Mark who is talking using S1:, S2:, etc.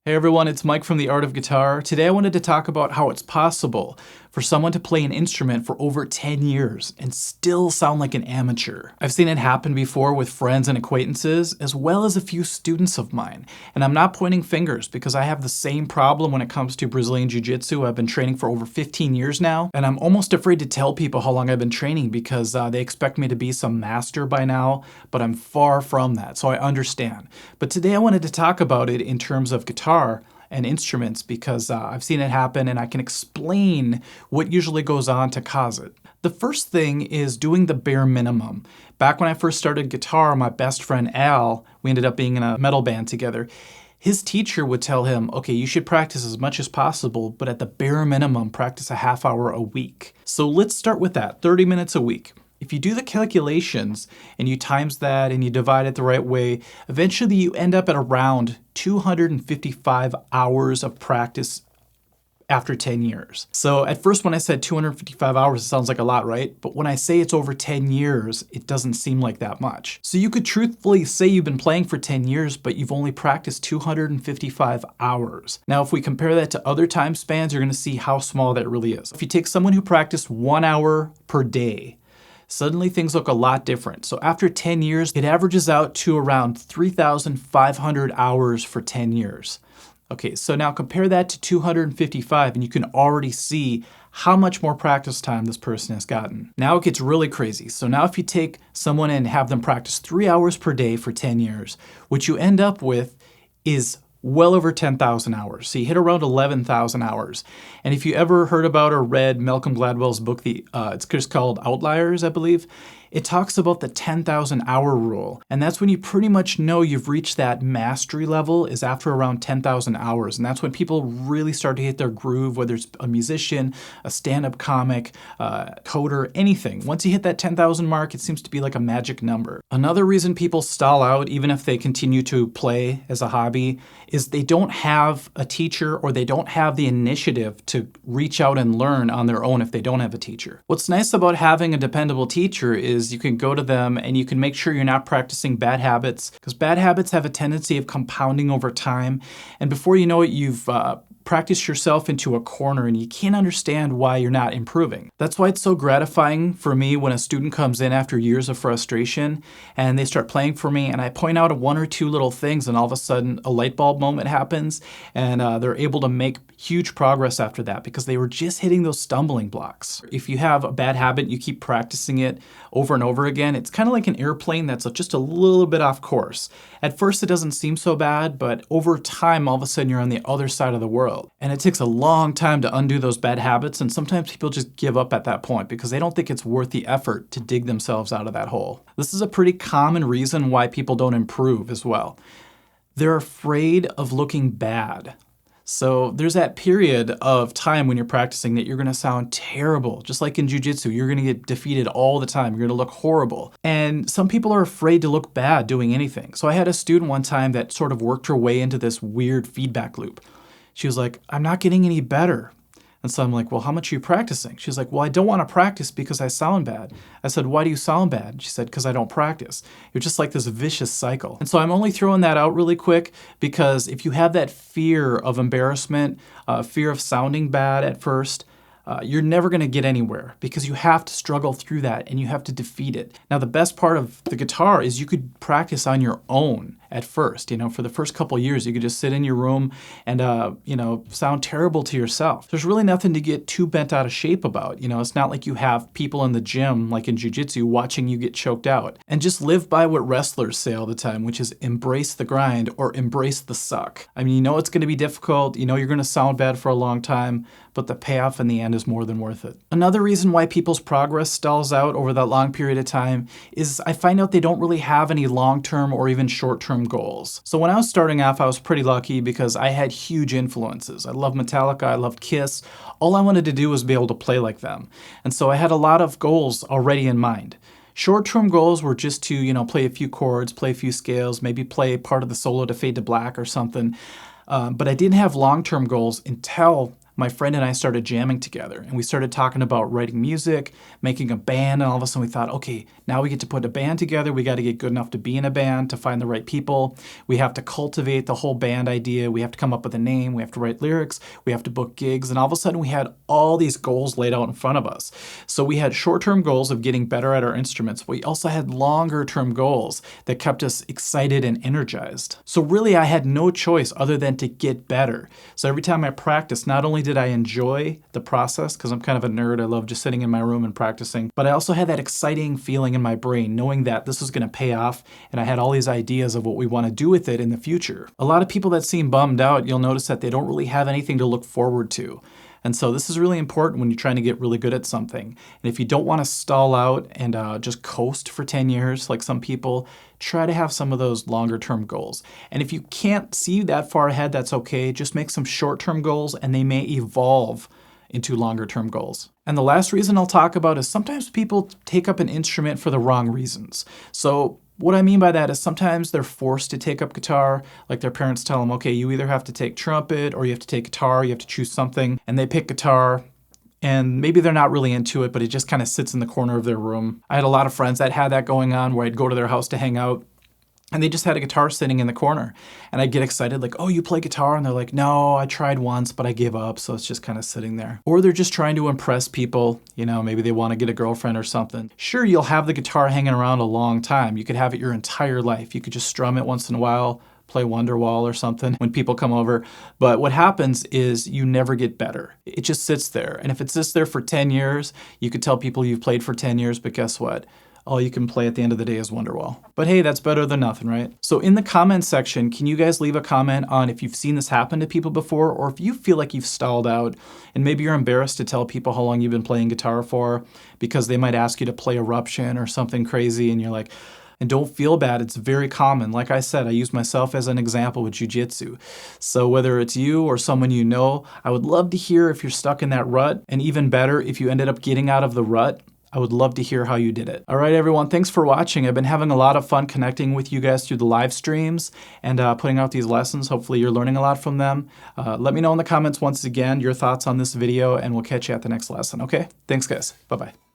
S1: Hey everyone, it's Mike from The Art of Guitar. Today I wanted to talk about how it's possible for someone to play an instrument for over 10 years and still sound like an amateur. I've seen it happen before with friends and acquaintances, as well as a few students of mine. And I'm not pointing fingers because I have the same problem when it comes to Brazilian Jiu-Jitsu. I've been training for over 15 years now, and I'm almost afraid to tell people how long I've been training because they expect me to be some master by now, but I'm far from that, so I understand. But today I wanted to talk about it in terms of guitar and instruments because I've seen it happen and I can explain what usually goes on to cause it. The first thing is doing the bare minimum. Back when I first started guitar, my best friend Al, we ended up being in a metal band together, his teacher would tell him, okay, you should practice as much as possible, but at the bare minimum, practice a half hour a week. So let's start with that, 30 minutes a week. If you do the calculations and you times that and you divide it the right way, eventually you end up at around 255 hours of practice after 10 years. So at first when I said 255 hours, it sounds like a lot, right? But when I say it's over 10 years, it doesn't seem like that much. So you could truthfully say you've been playing for 10 years, but you've only practiced 255 hours. Now, if we compare that to other time spans, you're gonna see how small that really is. If you take someone who practiced 1 hour per day, suddenly things look a lot different. So after 10 years, it averages out to around 3,500 hours for 10 years. Okay, so now compare that to 255 and you can already see how much more practice time this person has gotten. Now it gets really crazy. So now if you take someone and have them practice 3 hours per day for 10 years, what you end up with is well over 10,000 hours. So you hit around 11,000 hours. And if you ever heard about or read Malcolm Gladwell's book, it's just called Outliers, I believe, it talks about the 10,000 hour rule. And that's when you pretty much know you've reached that mastery level is after around 10,000 hours. And that's when people really start to hit their groove, whether it's a musician, a stand-up comic, coder, anything. Once you hit that 10,000 mark, it seems to be like a magic number. Another reason people stall out, even if they continue to play as a hobby, is they don't have a teacher or they don't have the initiative to reach out and learn on their own if they don't have a teacher. What's nice about having a dependable teacher is you can go to them and you can make sure you're not practicing bad habits, because bad habits have a tendency of compounding over time. And before you know it, you've practiced yourself into a corner and you can't understand why you're not improving. That's why it's so gratifying for me when a student comes in after years of frustration and they start playing for me and I point out one or two little things and all of a sudden a light bulb moment happens and they're able to make huge progress after that because they were just hitting those stumbling blocks. If you have a bad habit, you keep practicing it over and over again, it's kind of like an airplane that's just a little bit off course. At first it doesn't seem so bad, but over time all of a sudden you're on the other side of the world. And it takes a long time to undo those bad habits, and sometimes people just give up at that point because they don't think it's worth the effort to dig themselves out of that hole. This is a pretty common reason why people don't improve as well. They're afraid of looking bad. So there's that period of time when you're practicing that you're going to sound terrible. Just like in jiu-jitsu, you're going to get defeated all the time. You're going to look horrible. And some people are afraid to look bad doing anything. So I had a student one time that sort of worked her way into this weird feedback loop. She was like, I'm not getting any better. And so I'm like, well, how much are you practicing? She's like, well, I don't want to practice because I sound bad. I said, why do you sound bad? She said, because I don't practice. You're just like this vicious cycle. And so I'm only throwing that out really quick because if you have that fear of embarrassment, fear of sounding bad at first, you're never going to get anywhere because you have to struggle through that and you have to defeat it. Now, the best part of the guitar is you could practice on your own at first. For the first couple of years, you could just sit in your room and, sound terrible to yourself. There's really nothing to get too bent out of shape about. It's not like you have people in the gym, like in jiu-jitsu, watching you get choked out. And just live by what wrestlers say all the time, which is embrace the grind or embrace the suck. I mean, it's going to be difficult. You're going to sound bad for a long time, but the payoff in the end is more than worth it. Another reason why people's progress stalls out over that long period of time is I find out they don't really have any long-term or even short-term goals. So when I was starting off, I was pretty lucky because I had huge influences. I loved Metallica, I loved Kiss. All I wanted to do was be able to play like them. And so I had a lot of goals already in mind. Short-term goals were just to, play a few chords, play a few scales, maybe play part of the solo to Fade to Black or something. But I didn't have long-term goals until my friend and I started jamming together, and we started talking about writing music, making a band, and all of a sudden we thought, okay, now we get to put a band together. We got to get good enough to be in a band, to find the right people. We have to cultivate the whole band idea. We have to come up with a name. We have to write lyrics. We have to book gigs. And all of a sudden we had all these goals laid out in front of us. So we had short-term goals of getting better at our instruments. But we also had longer-term goals that kept us excited and energized. So really I had no choice other than to get better. So every time I practiced, not only did I enjoy the process, because I'm kind of a nerd, I love just sitting in my room and practicing, but I also had that exciting feeling in my brain, knowing that this was going to pay off, and I had all these ideas of what we want to do with it in the future. A lot of people that seem bummed out, you'll notice that they don't really have anything to look forward to. And so this is really important when you're trying to get really good at something. And if you don't want to stall out and just coast for 10 years like some people, try to have some of those longer term goals. And if you can't see that far ahead, that's okay. Just make some short term goals and they may evolve into longer term goals. And the last reason I'll talk about is sometimes people take up an instrument for the wrong reasons. So what I mean by that is sometimes they're forced to take up guitar, like their parents tell them, okay, you either have to take trumpet or you have to take guitar, you have to choose something, and they pick guitar, and maybe they're not really into it, but it just kind of sits in the corner of their room. I had a lot of friends that had that going on where I'd go to their house to hang out, and they just had a guitar sitting in the corner. And I'd get excited like, oh, you play guitar? And they're like, no, I tried once, but I gave up. So it's just kind of sitting there. Or they're just trying to impress people. You know, maybe they want to get a girlfriend or something. Sure, you'll have the guitar hanging around a long time. You could have it your entire life. You could just strum it once in a while, play Wonderwall or something when people come over. But what happens is you never get better. It just sits there. And if it sits there for 10 years, you could tell people you've played for 10 years, but guess what? All you can play at the end of the day is Wonderwall. But hey, that's better than nothing, right? So in the comments section, can you guys leave a comment on if you've seen this happen to people before, or if you feel like you've stalled out and maybe you're embarrassed to tell people how long you've been playing guitar for because they might ask you to play Eruption or something crazy and you're like, and don't feel bad, it's very common. Like I said, I use myself as an example with jiu-jitsu. So whether it's you or someone you know, I would love to hear if you're stuck in that rut, and even better, if you ended up getting out of the rut. I would love to hear how you did it. All right, everyone, thanks for watching. I've been having a lot of fun connecting with you guys through the live streams and putting out these lessons. Hopefully you're learning a lot from them. Let me know in the comments once again your thoughts on this video, and we'll catch you at the next lesson, okay? Thanks, guys. Bye-bye.